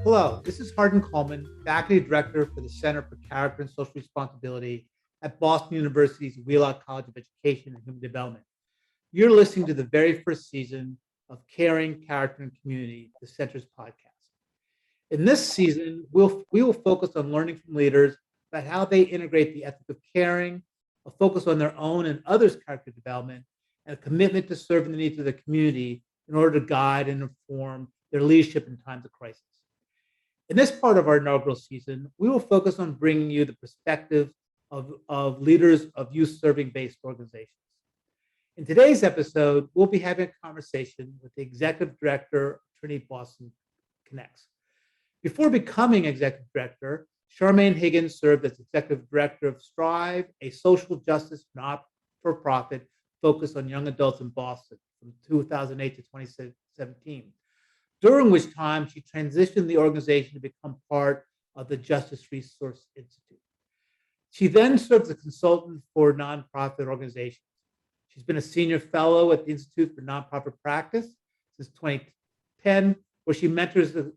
Hello, this is Hardin Coleman, Faculty Director for the Center for Character and Social Responsibility at Boston University's Wheelock College of Education and Human Development. You're listening to the very first season of Caring, Character, and Community, the Center's podcast. In this season, we will focus on learning from leaders about how they integrate the ethic of caring, a focus on their own and others' character development, and a commitment to serving the needs of the community in order to guide and inform their leadership in times of crisis. In this part of our inaugural season, we will focus on bringing you the perspective of leaders of youth serving based organizations. In today's episode, we'll be having a conversation with the executive director of Trinity Boston Connects. Before becoming executive director, Charmane Higgins served as executive director of Strive, a social justice not-for-profit focused on young adults in Boston from 2008 to 2017, during which time she transitioned the organization to become part of the Justice Resource Institute. She then served as a consultant for nonprofit organizations. She's been a senior fellow at the Institute for Nonprofit Practice since 2010, where she mentors the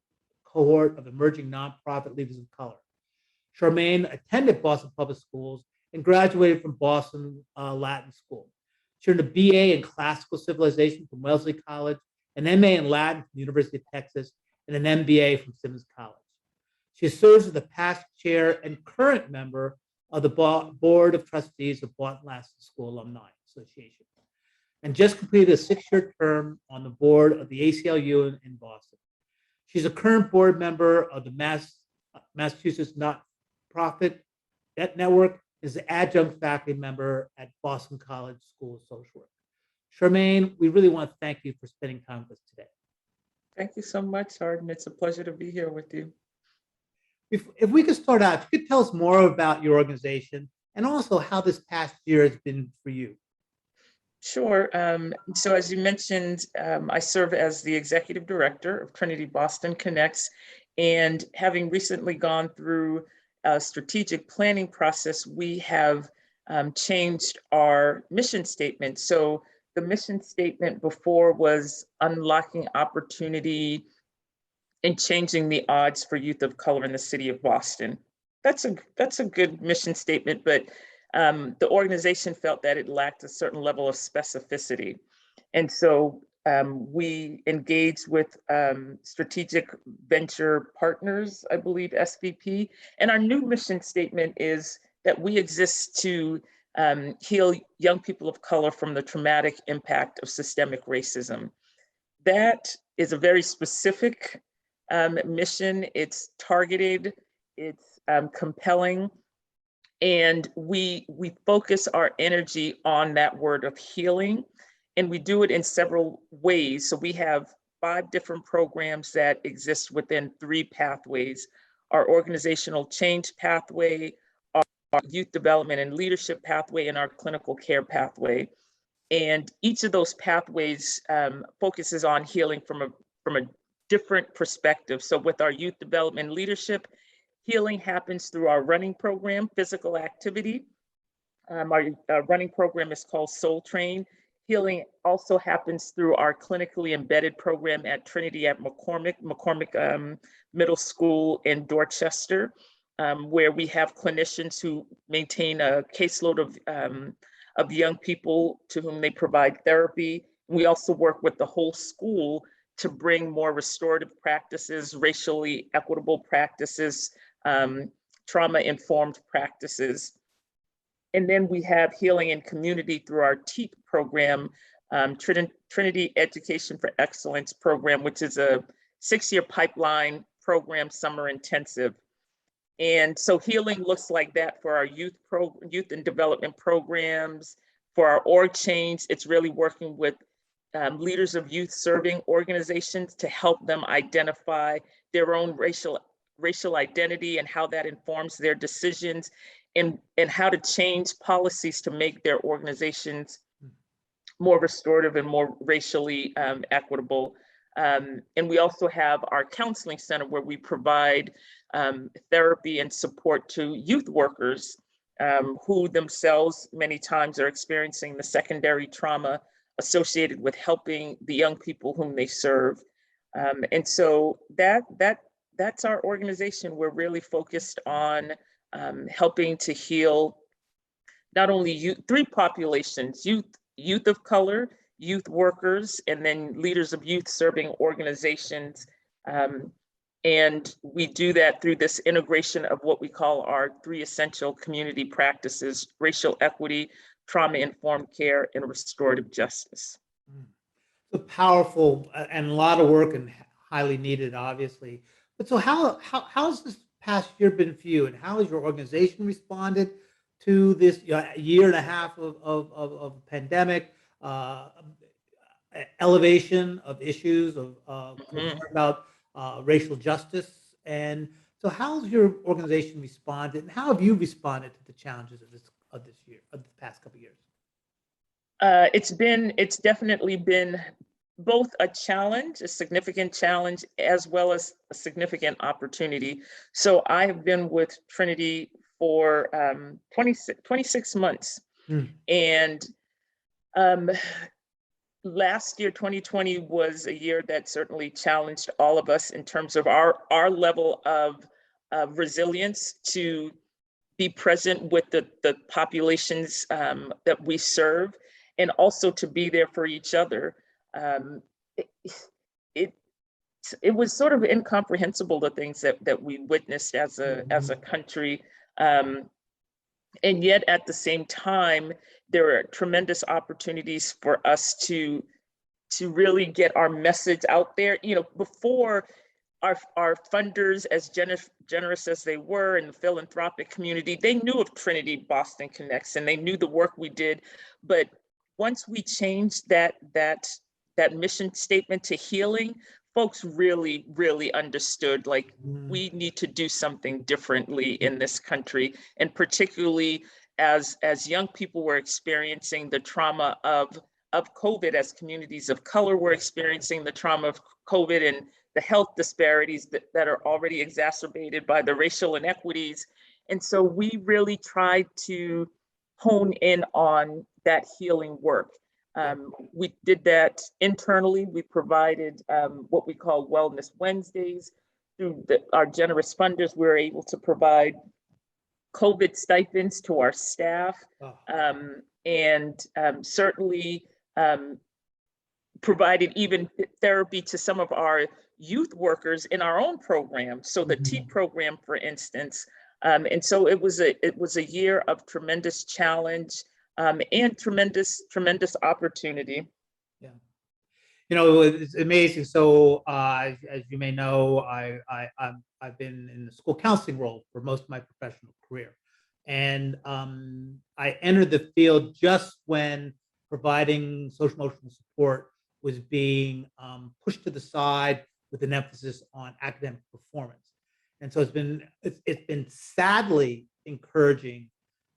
cohort of emerging nonprofit leaders of color. Charmane attended Boston Public Schools and graduated from Boston Latin School. She earned a BA in Classical Civilization from Wellesley College, an MA in Latin from the University of Texas, and an MBA from Simmons College. She serves as the past chair and current member of the Board of Trustees of Boston Latin School Alumni Association, and just completed a 6-year term on the board of the ACLU in Boston. She's a current board member of the Massachusetts Not-Profit Network, and is an adjunct faculty member at Boston College School of Social Work. Charmane, we really want to thank you for spending time with us today. Thank you so much, Hardin. It's a pleasure to be here with you. If we could start out, if you could tell us more about your organization and also how this past year has been for you. Sure. So as you mentioned, I serve as the executive director of Trinity Boston Connects, and having recently gone through a strategic planning process, we have changed our mission statement. So the mission statement before was unlocking opportunity and changing the odds for youth of color in the city of Boston. That's a good mission statement, but the organization felt that it lacked a certain level of specificity. And so we engaged with strategic venture partners, I believe SVP, and our new mission statement is that we exist to heal young people of color from the traumatic impact of systemic racism. That is a very specific mission. It's targeted, it's compelling, and we focus our energy on that word of healing, and we do it in several ways. So we have 5 different programs that exist within 3 pathways: our organizational change pathway, our youth development and leadership pathway, and our clinical care pathway. And each of those pathways focuses on healing from a different perspective. So with our youth development and leadership, healing happens through our running program, physical activity. Our running program is called Soul Train. Healing also happens through our clinically embedded program at Trinity at McCormick Middle School in Dorchester, where we have clinicians who maintain a caseload of young people to whom they provide therapy. We also work with the whole school to bring more restorative practices, racially equitable practices, trauma-informed practices. And then we have healing in community through our TEAP program, Trinity Education for Excellence program, which is a 6-year pipeline program, summer intensive. And so healing looks like that for our youth and development programs. For our org change, it's really working with leaders of youth serving organizations to help them identify their own racial identity and how that informs their decisions, and how to change policies to make their organizations more restorative and more racially equitable. And we also have our counseling center where we provide therapy and support to youth workers who themselves many times are experiencing the secondary trauma associated with helping the young people whom they serve. And so that that's our organization. We're really focused on helping to heal not only youth, three populations: youth of color, youth workers, and then leaders of youth serving organizations. Um, and we do that through this integration of what we call our three essential community practices: racial equity, trauma-informed care, and restorative justice. So powerful and a lot of work and highly needed, obviously. But so how's this past year been for you, and how has your organization responded to this year and a half of pandemic, uh, elevation of issues of concern Mhm. about racial justice? And so, how's your organization responded, and how have you responded to the challenges of this year, of the past couple of years? It's definitely been both a challenge, a significant challenge, as well as a significant opportunity. So I have been with Trinity for 26 months. Hmm. And um, last year, 2020, was a year that certainly challenged all of us in terms of our level of resilience to be present with the populations that we serve, and also to be there for each other. Um, it, it it was sort of incomprehensible, the things that we witnessed as a country, um, and yet at the same time, there are tremendous opportunities for us to really get our message out there. You know, before, our funders, as generous as they were in the philanthropic community, they knew of Trinity Boston Connects and they knew the work we did. But once we changed that mission statement to healing, folks really understood, like, Mhm. we need to do something differently in this country, and particularly as young people were experiencing the trauma of COVID, as communities of color were experiencing the trauma of COVID, and the health disparities that are already exacerbated by the racial inequities. And so we really tried to hone in on that healing work. We did that internally. We provided what we call Wellness Wednesdays. Through our generous funders, we were able to provide COVID stipends to our staff, Oh, and certainly um, provided even therapy to some of our youth workers in our own program. So the T mhm. program, for instance. And so it was a year of tremendous challenge, and tremendous opportunity. Yeah. It's amazing. So, as you may know, I've been in the school counseling role for most of my professional career, and I entered the field just when providing social emotional support was being pushed to the side with an emphasis on academic performance. And so it's been sadly encouraging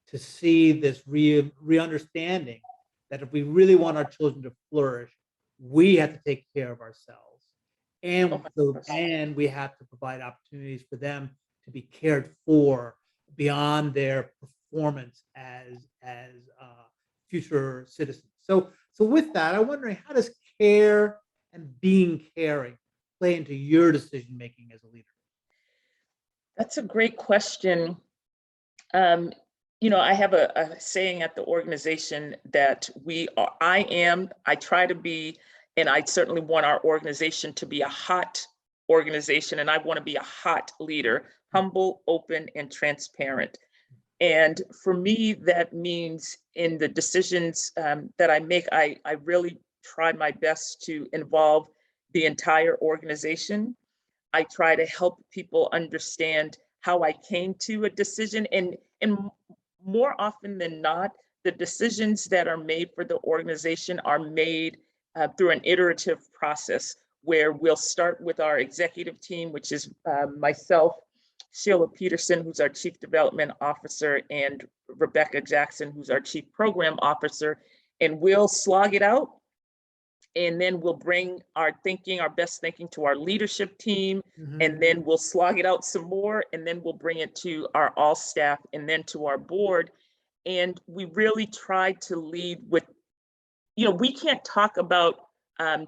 to see this re-understanding that if we really want our children to flourish, we have to take care of ourselves, Oh and my so gosh. and we have to provide opportunities for them to be cared for beyond their performance as future citizens. So with that, I'm wondering, how does care and being caring play into your decision making as a leader? That's a great question. Um, I have a saying at the organization that I try to be, and I certainly want our organization to be a hot organization, and I want to be a hot leader: humble, open, and transparent. And for me, that means in the decisions that I make, I really try my best to involve the entire organization. I try to help people understand how I came to a decision, and more often than not, the decisions that are made for the organization are made through an iterative process, where we'll start with our executive team, which is myself, Sheila Peterson, who's our Chief Development Officer, and Rebecca Jackson, who's our Chief Program Officer, and we'll slog it out, and then we'll bring our best thinking to our leadership team, and Mhm. then we'll slog it out some more, and then we'll bring it to our all staff, and then to our board. And we really try to lead with, we can't talk about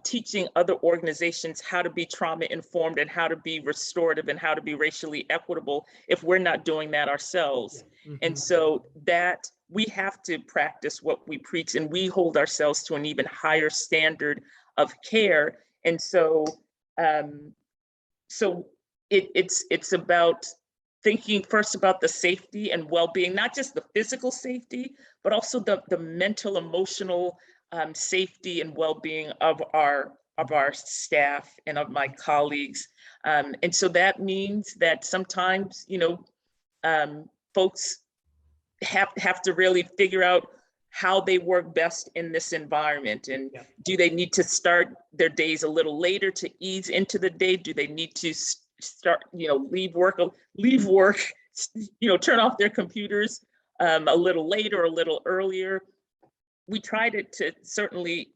teaching other organizations how to be trauma informed and how to be restorative and how to be racially equitable if we're not doing that ourselves. Yeah. And so that we have to practice what we preach, and we hold ourselves to an even higher standard of care. And so, it's about thinking first about the safety and well-being, not just the physical safety, but also the mental, emotional safety and well-being of our staff and of my colleagues. And so that means that sometimes, folks have to really figure out how they work best in this environment. And Yeah. do they need to start their days a little later to ease into the day? Do they need to start, leave work, turn off their computers a little later or a little earlier? We try to certainly,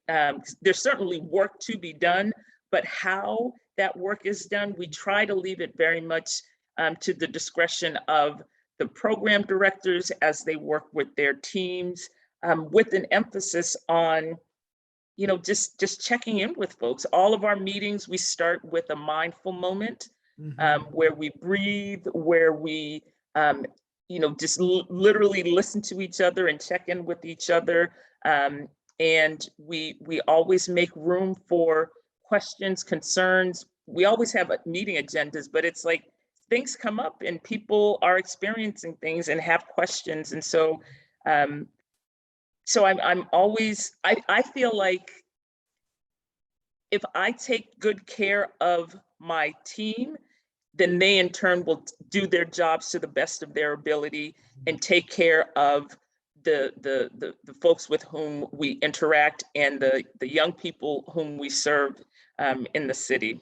there's certainly work to be done, but how that work is done, we try to leave it very much to the discretion of the program directors as they work with their teams, with an emphasis on, just checking in with folks. All of our meetings, we start with a mindful moment where we breathe, where we, just literally listen to each other and check in with each other. And we always make room for questions, concerns. We always have meeting agendas, but it's like things come up and people are experiencing things and have questions. And so, I'm always, I feel like if I take good care of my team, then they in turn will do their jobs to the best of their ability and take care of the folks with whom we interact and the young people whom we serve in the city.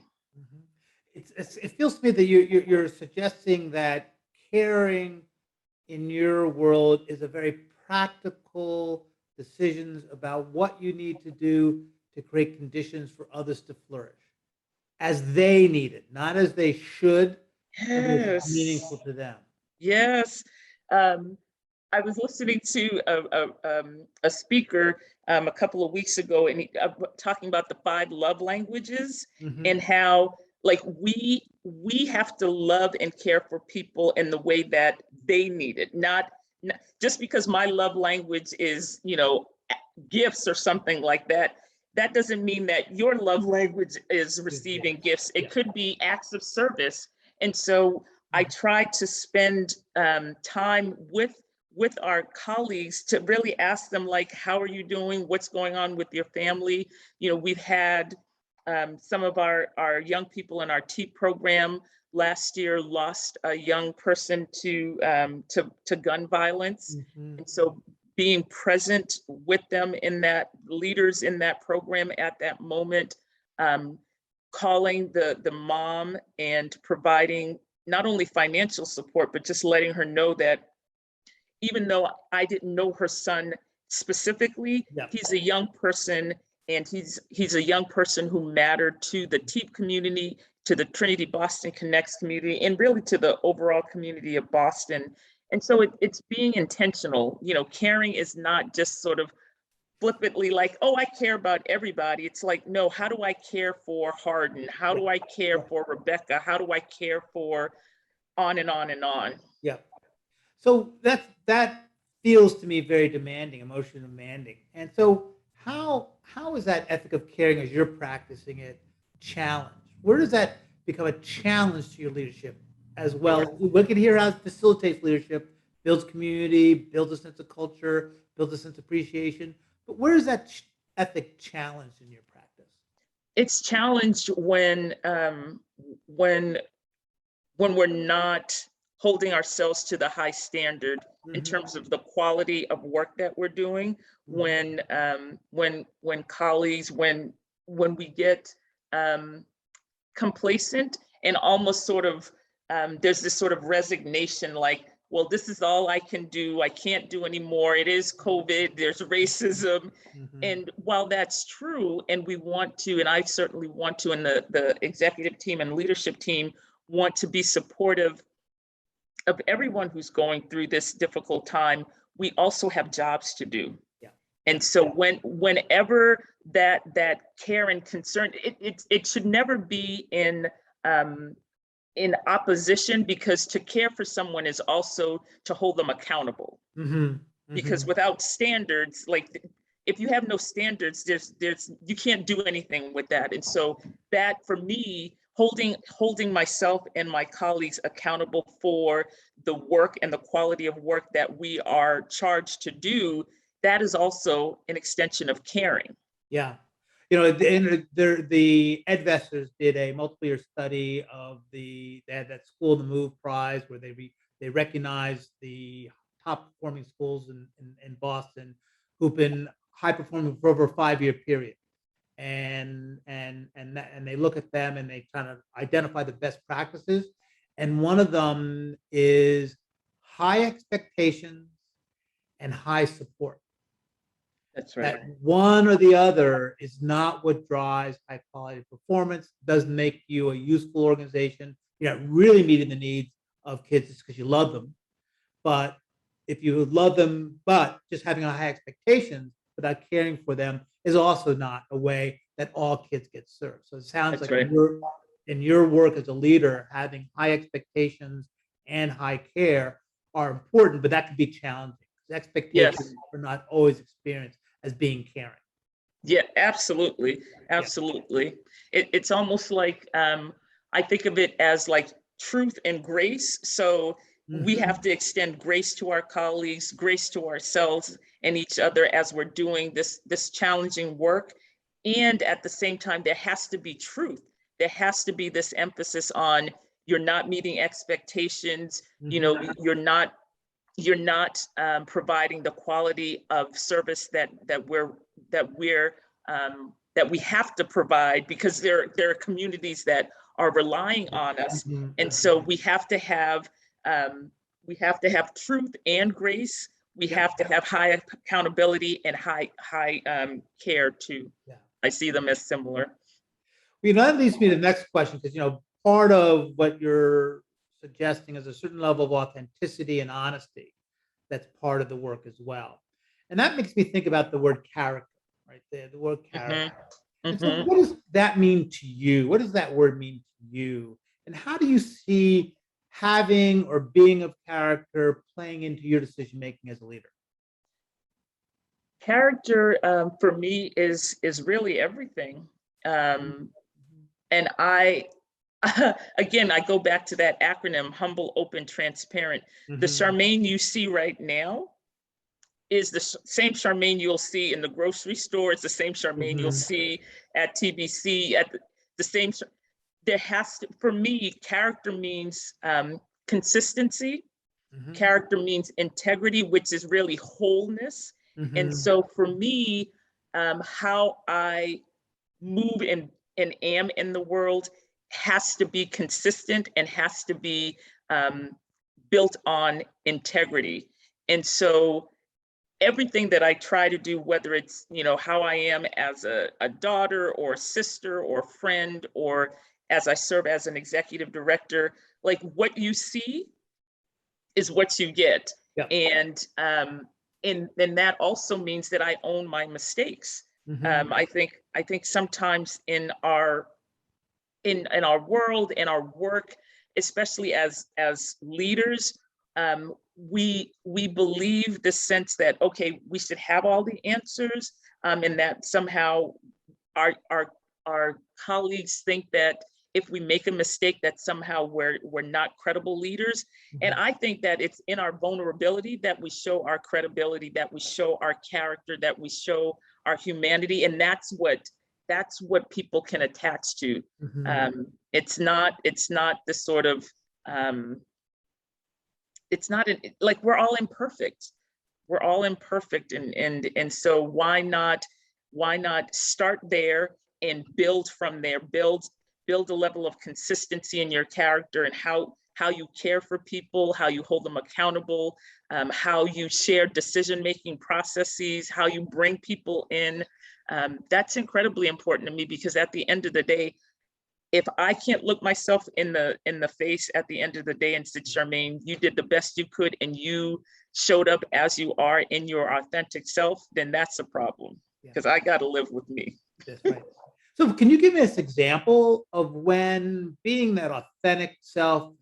It feels to me that you're suggesting that caring in your world is a very practical decisions about what you need to do to create conditions for others to flourish as they need it, not as they should, but as it's Yes. meaningful to them. Yes. I was listening to a speaker a couple of weeks ago, and talking about the 5 love languages and how, like, we have to love and care for people in the way that they need it. Not just because my love language is, gifts or something like that. That doesn't mean that your love language is receiving gifts. It could be acts of service. And so I try to spend time with our colleagues to really ask them, like, how are you doing? What's going on with your family? We've had some of our young people in our TEAP program last year lost a young person to gun violence. And so being present with them leaders in that program at that moment, calling the mom and providing not only financial support, but just letting her know that even though I didn't know her son specifically, he's a young person, and he's a young person who mattered to the TEAP community, to the Trinity Boston Connects community, and really to the overall community of Boston. And so it's being intentional. Caring is not just sort of flippantly like, oh, I care about everybody. It's like, no, how do I care for Hardin? How do I care for Rebecca? How do I care for on and on and on? Yeah. So that feels to me very demanding, emotionally demanding. And so how is that ethic of caring as you're practicing it challenged? Where does that become a challenge to your leadership as well? We can hear how it facilitates leadership, builds community, builds a sense of culture, builds a sense of appreciation. But where is that ethic challenged in your practice? It's challenged when we're not holding ourselves to the high standard in terms of the quality of work that we're doing. When colleagues, when we get complacent and almost sort of there's this sort of resignation, like, well, this is all I can do. I can't do anymore. It is COVID. There's racism. And while that's true, and we want to, and I certainly want to, and the executive team and leadership team want to be supportive of everyone who's going through this difficult time, we also have jobs to do. And so whenever that care and concern, it should never be in opposition, because to care for someone is also to hold them accountable. Because without standards, like if you have no standards, there's you can't do anything with that. And so that, for me, holding myself and my colleagues accountable for the work and the quality of work that we are charged to do, that is also an extension of caring. Yeah. You know, the Ed Vesters did a multiple-year study of they had that School of the Move prize, where they recognized the top performing schools in Boston who've been high performing for over a 5-year period. And they look at them and they kind of identify the best practices. And one of them is high expectations and high support. That's right. That one or the other is not what drives high quality performance, doesn't make you a useful organization. You're not really meeting the needs of kids just because you love them. But if you love them, but just having high expectations without caring for them is also not a way that all kids get served. So it sounds That's like right. in your work as a leader, having high expectations and high care are important, but that can be challenging. Expectations Yes. are not always experienced as being caring. Yeah, absolutely. Absolutely. It's almost like, I think of it as like truth and grace. So we have to extend grace to our colleagues, grace to ourselves and each other as we're doing this challenging work. And at the same time, there has to be truth. There has to be this emphasis on, you're not meeting expectations. You know, you're not providing the quality of service that we have to provide, because there are communities that are relying on us. And so we have to have truth and grace. We have to have high accountability and high care too. Yeah. I see them as similar. Well, that leads me to the next question, because part of what you're suggesting is a certain level of authenticity and honesty that's part of the work as well. And that makes me think about the word character, right there, the word character. And so what does that mean to you? What does that word mean to you? And how do you see having or being of character playing into your decision making as a leader? Character, for me, is really everything. And again, I go back to that acronym: humble, open, transparent. The Charmane you see right now is the same Charmane you'll see in the grocery store. It's the same Charmane you'll see at TBC, at the same. There has to, for me, character means consistency. Character means integrity, which is really wholeness. And so for me, how I move and am in the world has to be consistent and has to be built on integrity. And so everything that I try to do, whether it's, how I am as a daughter or sister or friend, or as I serve as an executive director, like what you see is what you get. Yeah. And that also means that I own my mistakes. I think sometimes in our world, in our work, especially as leaders, we believe the sense that, okay, we should have all the answers, and that somehow our colleagues think that if we make a mistake, that somehow we're not credible leaders. And I think that it's in our vulnerability that we show our credibility, that we show our character, that we show our humanity, and that's what people can attach to. It's not this sort of it's not like, we're all imperfect. We're all imperfect, and so why not start there and build from there, build a level of consistency in your character and how you care for people, how you hold them accountable, how you share decision-making processes, how you bring people in. That's incredibly important to me, because at the end of the day, if I can't look myself in the face at the end of the day and say, Charmane, you did the best you could and you showed up as you are in your authentic self, then that's a problem, because I got to live with me. That's right. So can you give me this example of when being that authentic self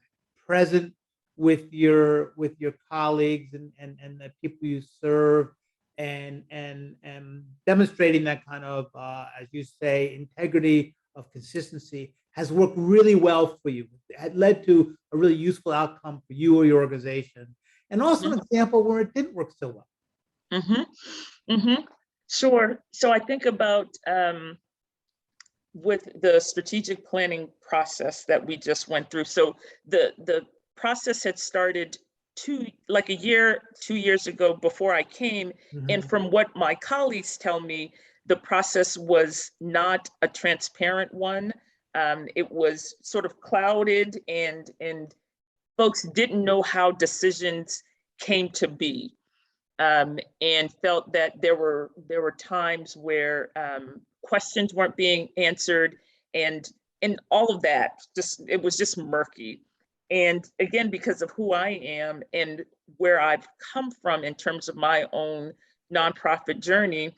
present with your colleagues and the people you serve and demonstrating that kind of as you say, integrity of consistency has worked really well for you. It had led to a really useful outcome for you or your organization. And also an example where it didn't work so well. Sure. So I think about with the strategic planning process that we just went through. So the process had started 2 years ago before I came. And from what my colleagues tell me, the process was not a transparent one. It was sort of clouded and folks didn't know how decisions came to be. And felt that there were times where questions weren't being answered, and all of that it was just murky. And again, because of who I am and where I've come from in terms of my own nonprofit journey,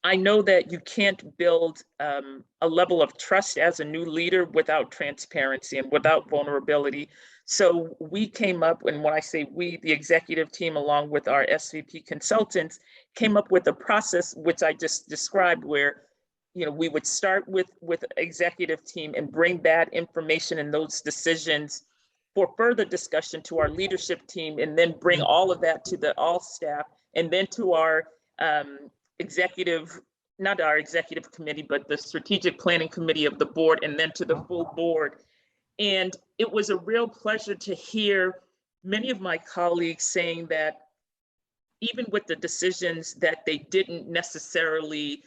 I know that you can't build a level of trust as a new leader without transparency and without vulnerability. So we came up, and when I say we, the executive team, along with our SVP consultants, came up with a process which I just described, where we would start with executive team and bring that information and those decisions for further discussion to our leadership team, and then bring all of that to the all staff, and then to our not our executive committee, but the strategic planning committee of the board, and then to the full board. And it was a real pleasure to hear many of my colleagues saying that even with the decisions that they didn't necessarily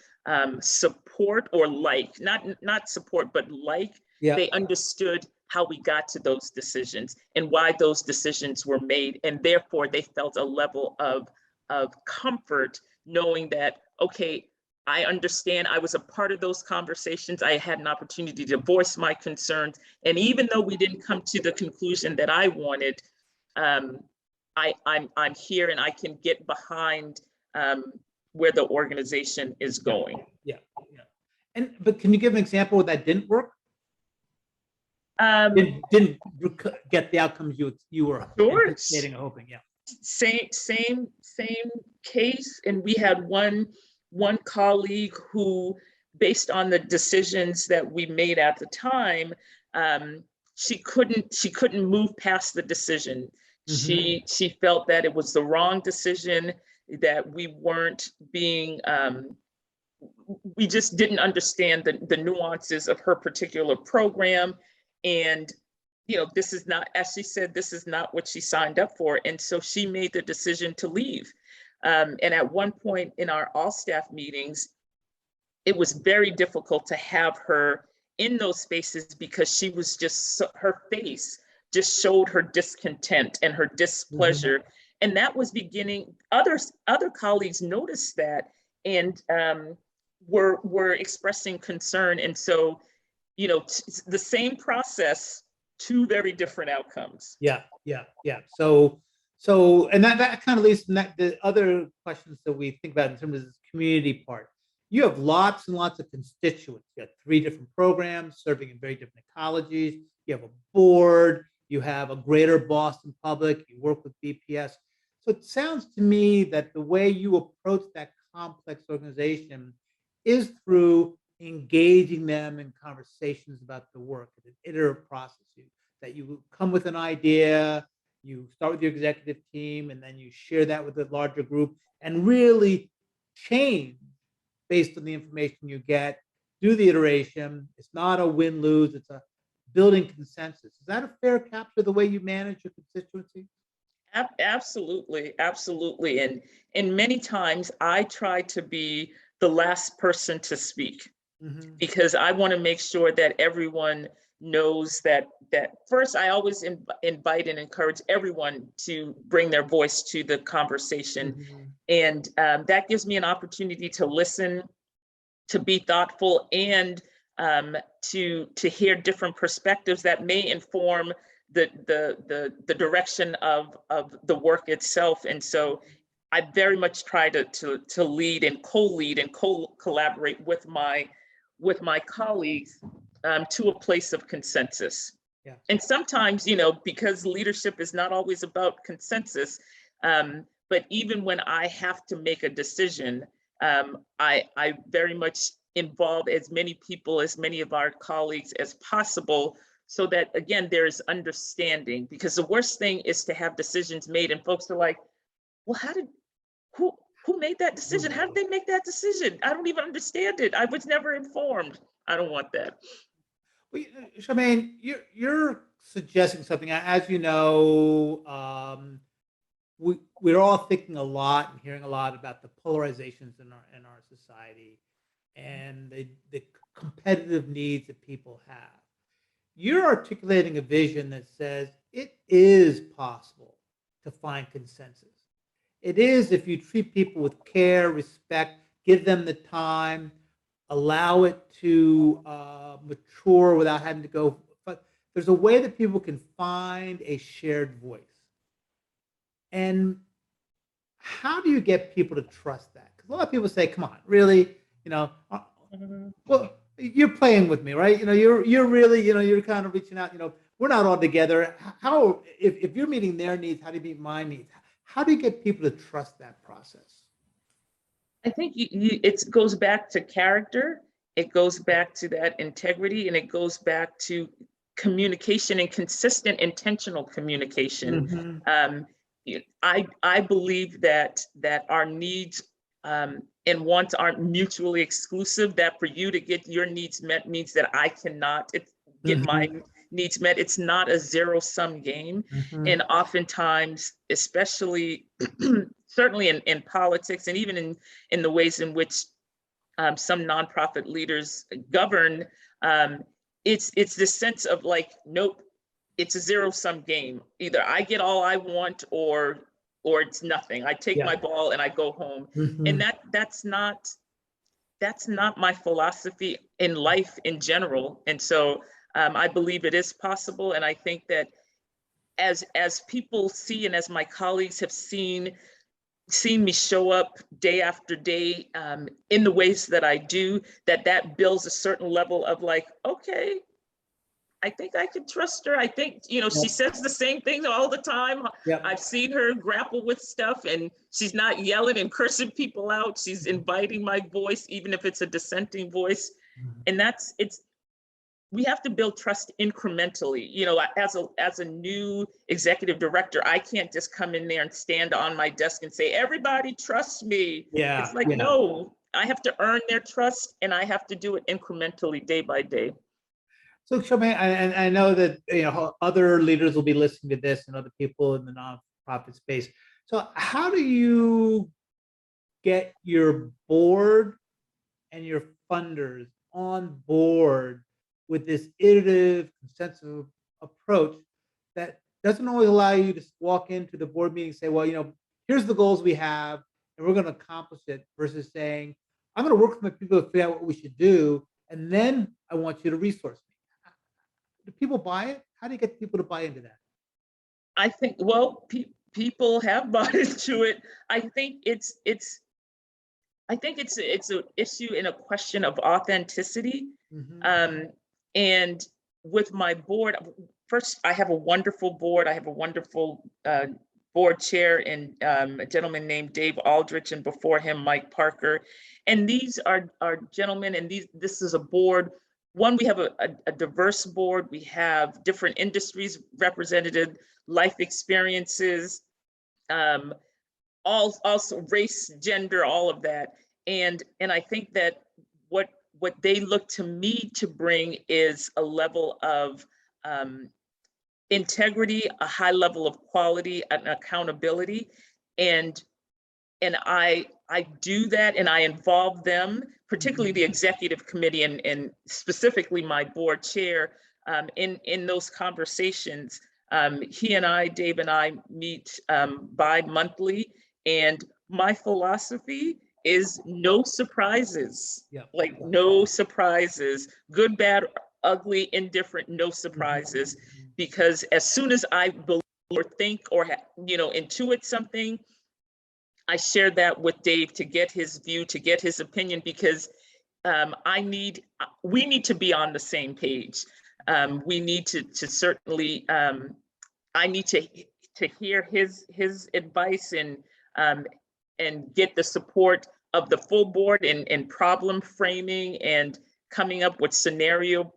support or like, not support, but like, they understood how we got to those decisions and why those decisions were made. And therefore they felt a level of comfort knowing that, okay, I understand, I was a part of those conversations. I had an opportunity to voice my concerns. And even though we didn't come to the conclusion that I wanted, I'm here and I can get behind where the organization is going. But can you give an example where that didn't work? Didn't get the outcomes you were anticipating or hoping? Same case. And we had one colleague who, based on the decisions that we made at the time, she couldn't move past the decision. She felt that it was the wrong decision, that we weren't being, we just didn't understand the nuances of her particular program. And this is not, as she said, this is not what she signed up for. And so she made the decision to leave. And at one point in our all staff meetings, it was very difficult to have her in those spaces because she was just, her face just showed her discontent and her displeasure. And that was beginning, other colleagues noticed that and were expressing concern. And so, the same process, two very different outcomes. So, and that kind of leads to the other questions that we think about in terms of this community part. You have lots and lots of constituents. You have 3 different programs serving in very different ecologies. You have a board. You have a greater Boston public. You work with BPS. So it sounds to me that the way you approach that complex organization is through engaging them in conversations about the work, an iterative process. That you come with an idea, you start with your executive team, and then you share that with a larger group and really change based on the information you get, do the iteration. It's not a win-lose, it's a building consensus. Is that a fair capture of the way you manage your constituency? Absolutely. And many times I try to be the last person to speak because I want to make sure that everyone knows that first, I always invite and encourage everyone to bring their voice to the conversation. And that gives me an opportunity to listen, to be thoughtful, and to hear different perspectives that may inform the direction of the work itself. And so I very much try to lead and co-lead and collaborate with my colleagues to a place of consensus. Yeah. And sometimes, because leadership is not always about consensus, but even when I have to make a decision, I very much involve as many people, as many of our colleagues as possible, so that, again, there is understanding. Because the worst thing is to have decisions made and folks are like, well, who made that decision? How did they make that decision? I don't even understand it. I was never informed. I don't want that. Well, Charmane, you're suggesting something. As you know, we're all thinking a lot and hearing a lot about the polarizations in our society and the competitive needs that people have. You're articulating a vision that says it is possible to find consensus. It is if you treat people with care, respect, give them the time, allow it to mature without having to go. But there's a way that people can find a shared voice. And how do you get people to trust that? Because a lot of people say, "Come on, really? Well, you're playing with me, right? You're really, you're kind of reaching out. We're not all together. How, if you're meeting their needs, how do you meet my needs? How do you get people to trust that process?" I think it goes back to character. It goes back to that integrity, and it goes back to communication and consistent, intentional communication. Mhm. I believe that our needs and wants aren't mutually exclusive. That for you to get your needs met means that I cannot get my needs met. It's not a zero-sum game. Mhm. And oftentimes, especially certainly in politics and even in the ways in which some nonprofit leaders govern, it's this sense of like, nope, it's a zero-sum game. Either I get all I want or it's nothing. I take my ball and I go home. And Mhm. that's not my philosophy in life in general. And so I believe it is possible. And I think that as people see, and as my colleagues have seen me show up day after day in the ways that I do, that builds a certain level of like, okay, I think I can trust her. I think, she says the same thing all the time. Yep. I've seen her grapple with stuff and she's not yelling and cursing people out. She's inviting my voice, even if it's a dissenting voice. And we have to build trust incrementally. As a new executive director, I can't just come in there and stand on my desk and say, everybody trust me. Yeah. It's like, no, I have to earn their trust and I have to do it incrementally day by day. So, Charmaine, I know that other leaders will be listening to this and other people in the nonprofit space. So, how do you get your board and your funders on board with this iterative, consensus approach that doesn't always allow you to walk into the board meeting and say, "Well, here's the goals we have, and we're going to accomplish it," versus saying, "I'm going to work with my people to figure out what we should do, and then I want you to resource me." Do people buy it? How do you get people to buy into that? I think, well, people have bought into it. I think it's an issue and a question of authenticity. Mhm. And with my board, first, I have a wonderful board. I have a wonderful board chair and a gentleman named Dave Aldrich, and before him, Mike Parker. And these are gentlemen, and this is a board. One, we have a diverse board. We have different industries represented, life experiences, also race, gender, all of that. And I think that what they look to me to bring is a level of integrity, a high level of quality, and accountability. And I do that, and I involve them, particularly the executive committee and specifically my board chair, in those conversations. Dave and I meet bi-monthly, and my philosophy is no surprises. Yeah. Like no surprises, good, bad, ugly, indifferent, no surprises. Mhm. Because as soon as I believe or think or intuit something, I share that with Dave to get his view, to get his opinion, because we need to be on the same page. We need to certainly, I need to hear his advice and get the support of the full board and problem framing and coming up with scenario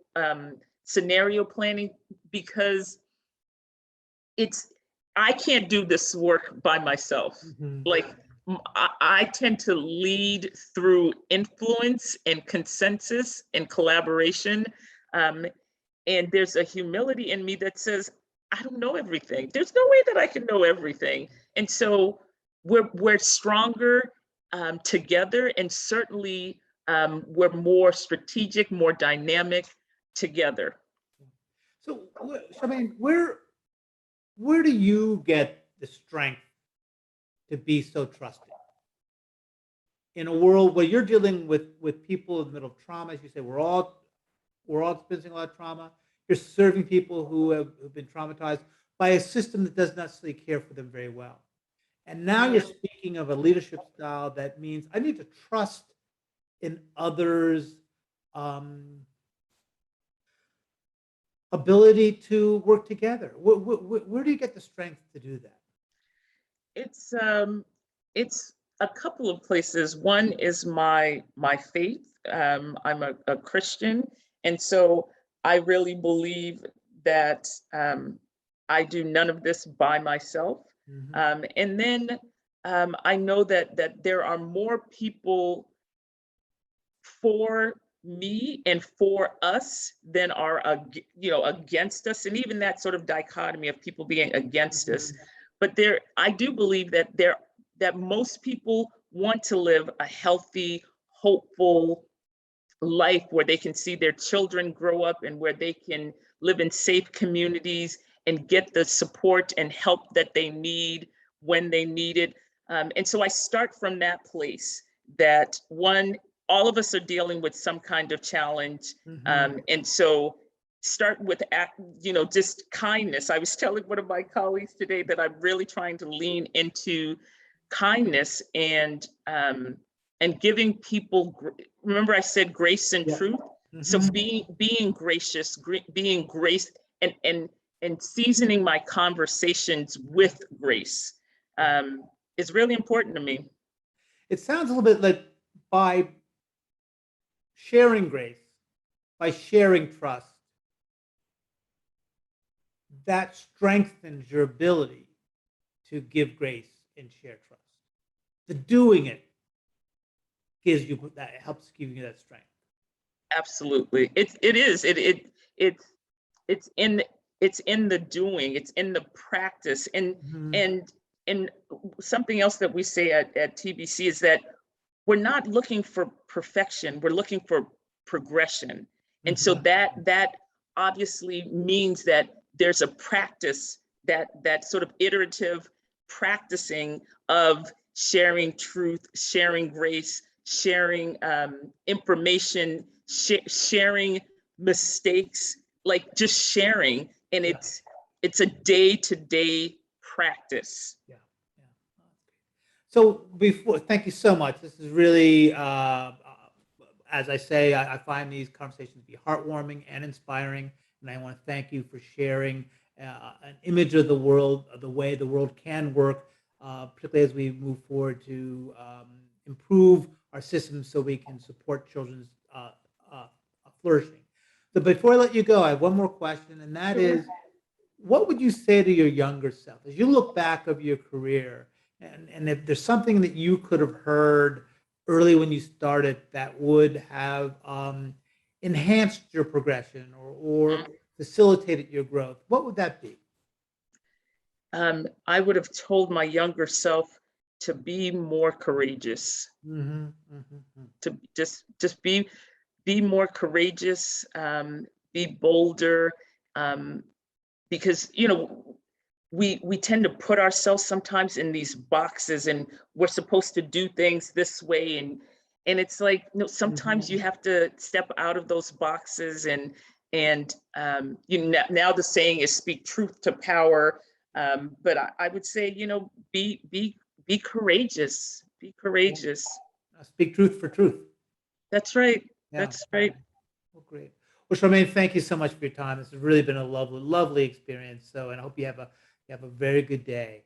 planning, because I can't do this work by myself. Mhm. Like I tend to lead through influence and consensus and collaboration. And there's a humility in me that says, I don't know everything. There's no way that I can know everything. And so we're stronger together, and certainly we're more strategic, more dynamic together. So, Charmane, where do you get the strength to be so trusting in a world where you're dealing with people in the middle of trauma? As you say, we're all experiencing a lot of trauma. You're serving people who've been traumatized by a system that does not necessarily care for them very well. And now you're speaking of a leadership style that means I need to trust in others' ability to work together. Where do you get the strength to do that? It's a couple of places. One is my faith. I'm a Christian, and so I really believe that I do none of this by myself. Mhm. And then I know that there are more people for me and for us than are against us, and even that sort of dichotomy of people being against us. Mhm. But I do believe that most people want to live a healthy, hopeful life where they can see their children grow up and where they can live in safe communities and get the support and help that they need when they need it. And so I start from that place that one, all of us are dealing with some kind of challenge. Mhm. And so start with, just kindness. I was telling one of my colleagues today that I'm really trying to lean into kindness and giving people, remember I said grace and Yeah. truth. So Mhm. being gracious, being grace, and seasoning my conversations with grace is really important to me. It sounds a little bit like by sharing grace, by sharing trust, that strengthens your ability to give grace and share trust. The doing it gives you that, helps give you that strength. Absolutely, it is it's it's in it's in the doing, it's in the practice, Mhm. and and something else that we say at TBC is that we're not looking for perfection, we're looking for progression. And so Mhm. that obviously means that there's a practice, that sort of iterative practicing of sharing truth, sharing grace, sharing information, sharing mistakes, like just sharing. And Yeah. it's a day-to-day practice. Yeah. Yeah. So before, thank you so much. This is really, as I say, I find these conversations to be heartwarming and inspiring, and I want to thank you for sharing an image of the world, of the way the world can work, particularly as we move forward to improve our systems so we can support children's uh, flourishing. So before I let you go, I have one more question, and that Sure. is, what would you say to your younger self as you look back of your career, and if there's something that you could have heard early when you started that would have enhanced your progression or facilitated your growth, what would that be? I would have told my younger self to be more courageous, Mhm, mhm, mhm. to just be more courageous, be bolder, um, because we tend to put ourselves sometimes in these boxes, and we're supposed to do things this way, and it's like, you know, sometimes you have to step out of those boxes, and you know, now the saying is speak truth to power. But I would say, you know, be courageous, be courageous. Speak truth for truth. That's right. Yeah. That's right. Well, great. Well, Charmane, thank you so much for your time. This has really been a lovely, lovely experience. So, and I hope you have a very good day.